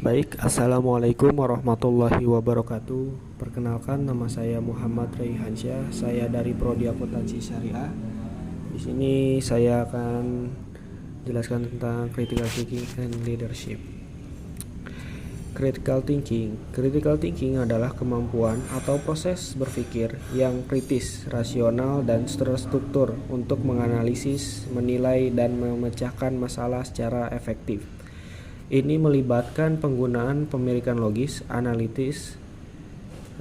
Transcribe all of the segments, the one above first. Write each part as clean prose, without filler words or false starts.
Baik, Assalamualaikum warahmatullahi wabarakatuh. Perkenalkan, nama saya Muhammad Raihansyah. Saya dari Prodi Akuntansi Syariah. Di sini saya akan jelaskan tentang critical thinking and leadership. Critical thinking adalah kemampuan atau proses berpikir yang kritis, rasional, dan terstruktur untuk menganalisis, menilai, dan memecahkan masalah secara efektif. Ini melibatkan penggunaan pemikiran logis, analitis,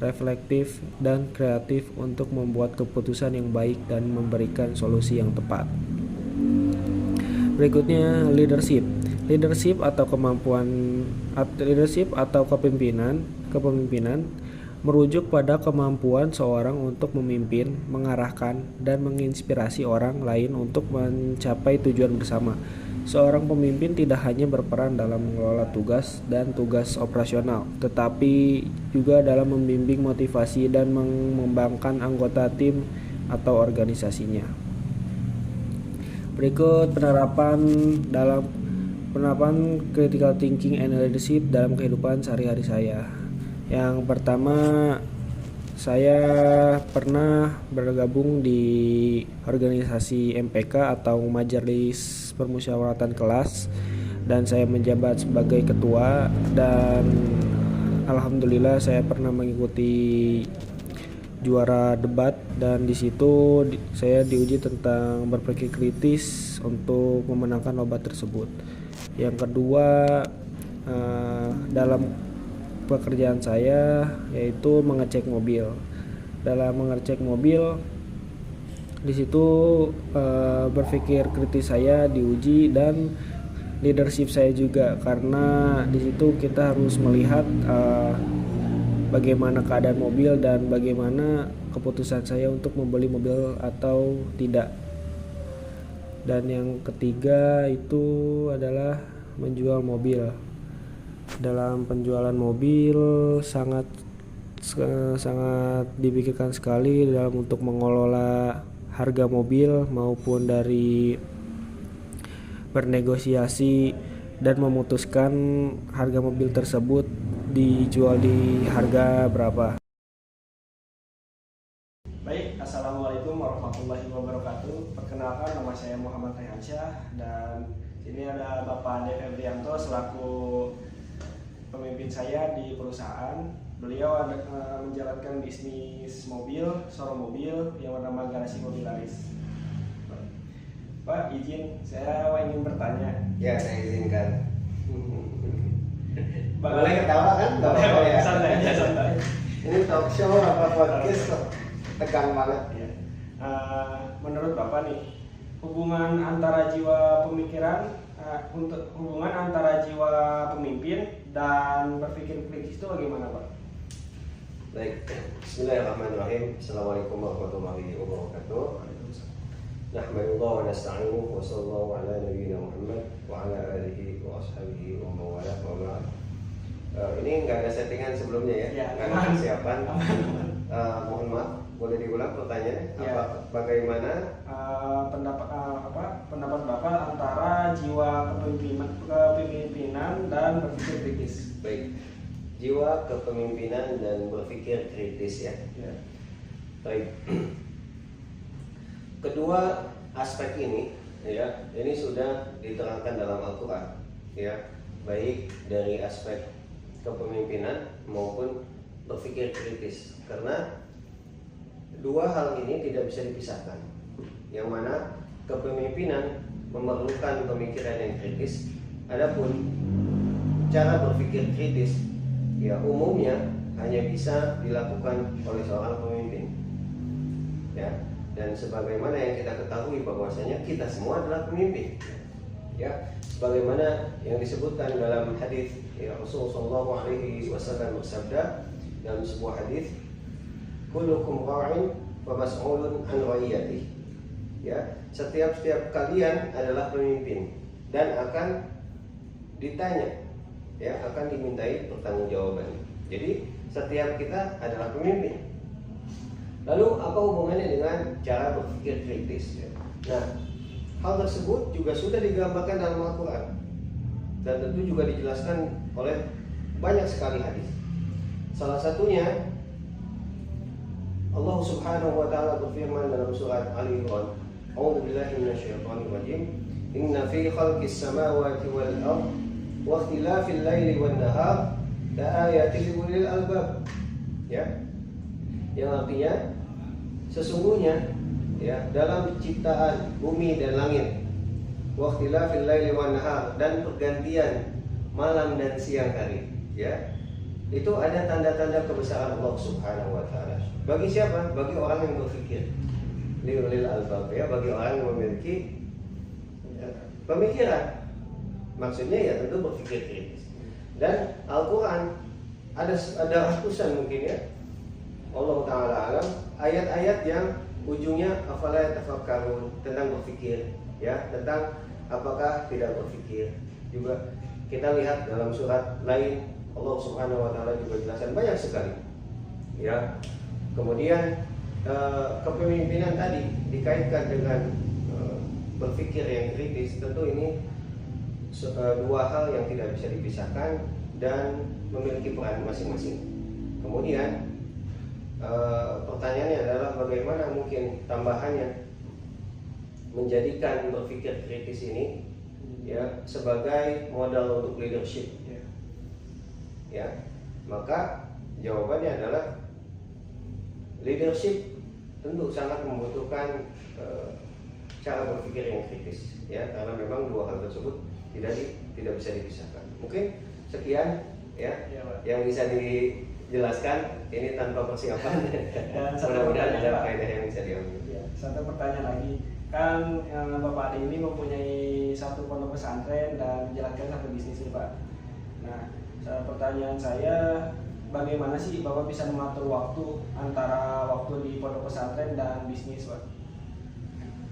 reflektif, dan kreatif untuk membuat keputusan yang baik dan memberikan solusi yang tepat. Berikutnya, leadership. Leadership atau kepemimpinan merujuk pada kemampuan seorang untuk memimpin, mengarahkan, dan menginspirasi orang lain untuk mencapai tujuan bersama. Seorang pemimpin tidak hanya berperan dalam mengelola tugas dan tugas operasional, tetapi juga dalam membimbing, motivasi, dan mengembangkan anggota tim atau organisasinya. Berikut penerapan critical thinking and leadership dalam kehidupan sehari-hari saya. Yang pertama, saya pernah bergabung di organisasi MPK atau Majelis Permusyawaratan Kelas, dan saya menjabat sebagai ketua, dan alhamdulillah saya pernah mengikuti juara debat, dan di situ saya diuji tentang berpikir kritis untuk memenangkan lomba tersebut. Yang kedua, dalam pekerjaan saya yaitu mengecek mobil. Dalam mengecek mobil, di situ berpikir kritis saya diuji, dan leadership saya juga, karena di situ kita harus melihat bagaimana keadaan mobil dan bagaimana keputusan saya untuk membeli mobil atau tidak. Dan yang ketiga itu adalah menjual mobil. Dalam penjualan mobil sangat dipikirkan sekali dalam untuk mengelola harga mobil maupun dari bernegosiasi dan memutuskan harga mobil tersebut dijual di harga berapa. Baik, Assalamualaikum warahmatullahi wabarakatuh. Perkenalkan, nama saya Muhammad Raihansyah, dan ini ada Bapak Ade Febrianto selaku pemimpin saya di perusahaan. Beliau menjalankan bisnis mobil, showroom mobil yang bernama Garasi Mobil Laris. Pak, izin, saya ingin bertanya. Ya, saya izinkan. Boleh ketawa kan? Gak apa-apa ya. Santai. Ini talk show apa podcast kok? Tegang banget. Ya. Menurut Bapak nih, hubungan antara jiwa pemikiran hubungan antara jiwa pemimpin dan berpikir kritis itu bagaimana, Pak? Baik, Bismillahirrahmanirrahim. Assalamualaikum warahmatullahi wabarakatuh. Nahmadulillah wa nasta'inuhu wa sallallahu ala nabiyyina Muhammad wa ala alihi wa ashabihi wa mawalah wa ba'd. Ini nggak ada settingan sebelumnya ya, nggak ada persiapan. Mohon maaf, boleh diulang pertanyaannya? Ya. Bagaimana pendapat Bapak antara jiwa kepemimpinan dan berpikir kritis? Baik, jiwa kepemimpinan dan berpikir kritis ya. Ya. Baik. Kedua aspek ini ya, ini sudah diterangkan dalam Al-Qur'an ya, baik dari aspek kepemimpinan maupun berpikir kritis, karena dua hal ini tidak bisa dipisahkan. Yang mana kepemimpinan memerlukan pemikiran yang kritis, adapun cara berpikir kritis ya umumnya hanya bisa dilakukan oleh seorang pemimpin ya. Dan sebagaimana yang kita ketahui bahwasanya kita semua adalah pemimpin ya, sebagaimana yang disebutkan dalam hadis ya, Rasulullah SAW bersabda dalam sebuah hadis, kullukum ra'in wa mas'ulun an ra'iyatihi ya, setiap kalian adalah pemimpin dan akan ditanya ya, akan dimintai pertanggungjawaban. Jadi setiap kita adalah pemimpin. Lalu apa hubungannya dengan cara berpikir kritis? Nah, hal tersebut juga sudah digambarkan dalam Al-Quran. Dan tentu juga dijelaskan oleh banyak sekali hadis. Salah satunya Allah Subhanahu wa taala berfirman dalam surat Ali Imran, "A'udzubillahi minasyaitonirrajim. Inna fi khalqis samawati wal ardh wa ikhtilafil laili wan nahar laayatin liulil albab." Ya. Yang artinya sesungguhnya ya dalam ciptaan bumi dan langit, wa ikhtilafil laili wan nahar, dan pergantian malam dan siang hari, ya. Itu ada tanda-tanda kebesaran Allah Subhanahu wa taala. Bagi siapa? Bagi orang yang berpikir. Liulil albab, ya, bagi orang yang memiliki pemikiran. Maksudnya ya tentu berpikir kritis. Dan Al-Qur'an ada ratusan mungkin ya, Allah taala alam, ayat-ayat yang ujungnya afala yatafakkarun, tentang berpikir, ya, tentang apakah tidak berpikir. Juga kita lihat dalam surat lain Allah Subhanahu wa taala juga jelaskan banyak sekali. Ya. Kemudian kepemimpinan tadi dikaitkan dengan berpikir yang kritis. Tentu ini dua hal yang tidak bisa dipisahkan dan memiliki peran masing-masing. Kemudian pertanyaannya adalah bagaimana mungkin tambahannya menjadikan berpikir kritis ini ya sebagai modal untuk leadership. Ya, maka jawabannya adalah leadership tentu sangat membutuhkan cara berpikir yang kritis, ya, karena memang dua hal tersebut tidak bisa dipisahkan. Mungkin sekian ya yang bisa dijelaskan ini tanpa persiapan. Dan mudah-mudahan ada faedah yang bisa diambil. Ya, satu pertanyaan lagi, kan Bapak Ade ini mempunyai satu pondok pesantren dan menjalankan satu bisnis nih Pak. Nah, pertanyaan saya, bagaimana sih Bapak bisa mengatur waktu antara waktu di pondok pesantren dan bisnis, Pak?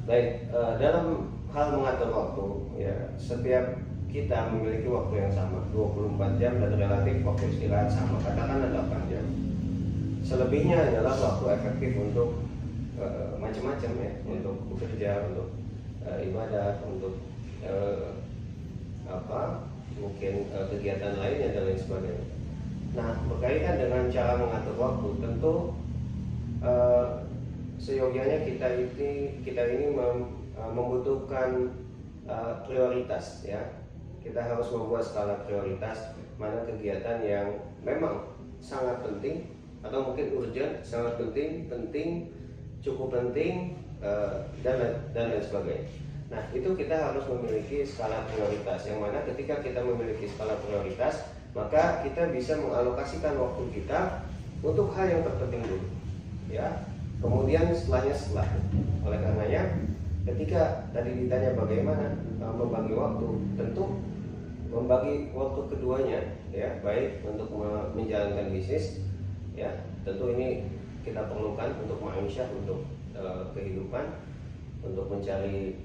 Baik, dalam hal mengatur waktu, ya, setiap kita memiliki waktu yang sama, 24 jam, dan relatif waktu istirahat sama, katakanlah 8 jam. Selebihnya adalah waktu efektif untuk macam-macam ya, untuk bekerja, untuk ibadah, untuk mungkin kegiatan lainnya dan lain sebagainya. Nah, berkaitan dengan cara mengatur waktu, tentu seyogianya kita ini membutuhkan prioritas, ya. Kita harus membuat skala prioritas mana kegiatan yang memang sangat penting atau mungkin urgent, sangat penting, cukup penting, dan lain sebagainya. Nah, itu kita harus memiliki skala prioritas, yang mana ketika kita memiliki skala prioritas, maka kita bisa mengalokasikan waktu kita untuk hal yang terpenting dulu, ya. Kemudian setelahnya. Oleh karenanya, ketika tadi ditanya bagaimana membagi waktu, tentu membagi waktu keduanya, ya, baik untuk menjalankan bisnis, ya, tentu ini kita perlukan untuk ma'isyah, untuk kehidupan, untuk mencari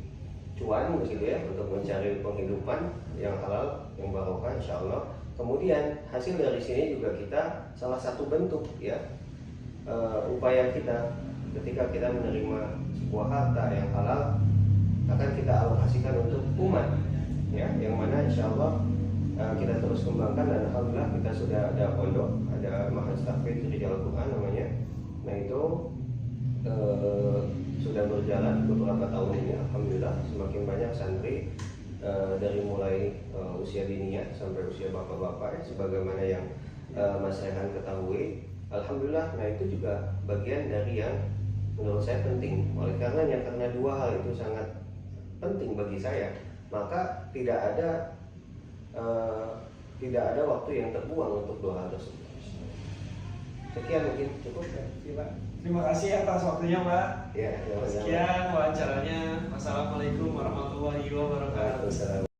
cuan, begitu ya, untuk mencari penghidupan yang halal, yang barokah, insyaallah. Kemudian hasil dari sini juga kita salah satu bentuk, ya, upaya kita ketika kita menerima sebuah harta yang halal akan kita alokasikan untuk umat, ya, yang mana insyaallah kita terus kembangkan, dan alhamdulillah kita sudah ada pondok, ada Mahad Tahfidz Rijal Quran namanya. Nah, itu sudah berjalan beberapa tahun ini, alhamdulillah semakin banyak santri dari mulai usia diniah sampai usia bapak-bapak, ya, sebagaimana yang Mas Rehan ketahui, alhamdulillah. Nah, itu juga bagian dari yang menurut saya penting. Oleh karenanya, karena dua hal itu sangat penting bagi saya, maka tidak ada waktu yang terbuang untuk dua hal tersebut. Sekian mungkin cukup ya. Terima kasih atas waktunya, Pak. Ya, Sekian wawancaranya. Wassalamualaikum warahmatullahi wabarakatuh. Waalaikumsalam.